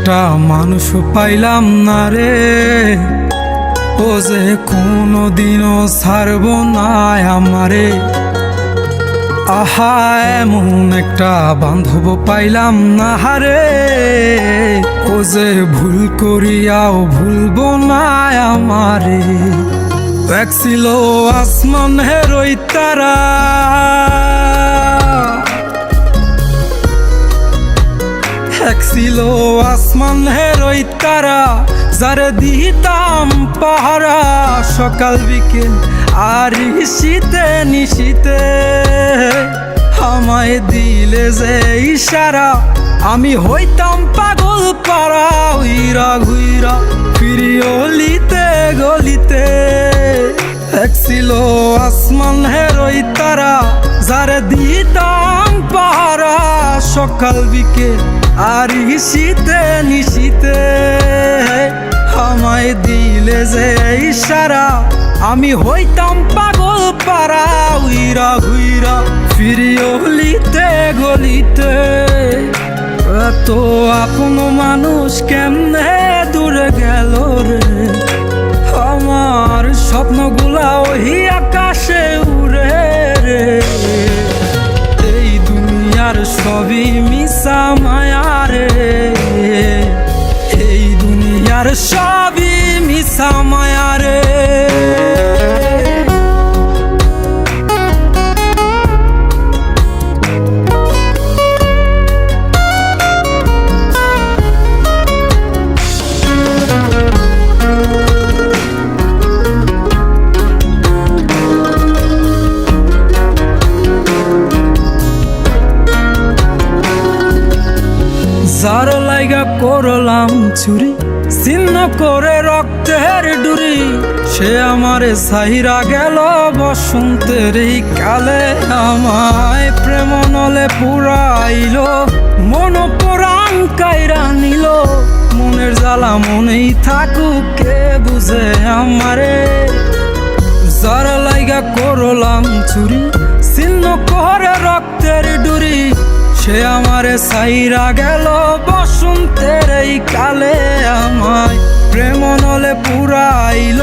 একটা মানুষ পাইলাম না রে, ও যে কোনোদিনও ছাড়ব না আমারে। আহা, এমন একটা বান্ধব পাইলাম না রে, ও যে ভুল করিয়াও ভুলব না আমারে। এক ছিল আসমানের ওই তারা, এক ছিল আসমানের ওই তারা, যারে দিতাম পাহারা সকাল বিকেল আর শীতে নিশীতে। আমায় দিলে যে ইশারা, আমি হইতাম পাগল পারা, উইরা ঘুইরা ফিরি অলিতে গলিতে। এক ছিল আসমানের ওই তারা, যারে দিতাম পাহারা সকাল বিকেল আর শীতে নিশীতে। আমায় দিলে যে ইশারা, আমি হইতাম পাগল পারা, উইরা ঘুইরা ফিরি অলিতে গলিতে। এত আপন মানুষ কেমনে দূরে গেল রে, আমার স্বপ্নগুলা ওই আকাশে উড়ে রে। এই দুনিয়ার সবই মিশা মায়া রে, এই দুনিয়ার সবই মিশা মায়া রে। যার লাইগা করলাম চুরি, ছিন্ন করে রক্তের ডুরি, সে আমারে সাহিরা গেল বসন্তের এই কালে। আমায় প্রেম নলে পুরাইল, মন পরাণ কাইরা নিল। মনের জ্বালা মনেই থাকুক, কে বুঝে আমারে। যার লাইগা করলাম চুরি, ছিন্ন করে রক্তের ডুরি, সে আমারে সাইরা গেল বসন্তের এই কালে। আমায় প্রেম নলে পুরাইল।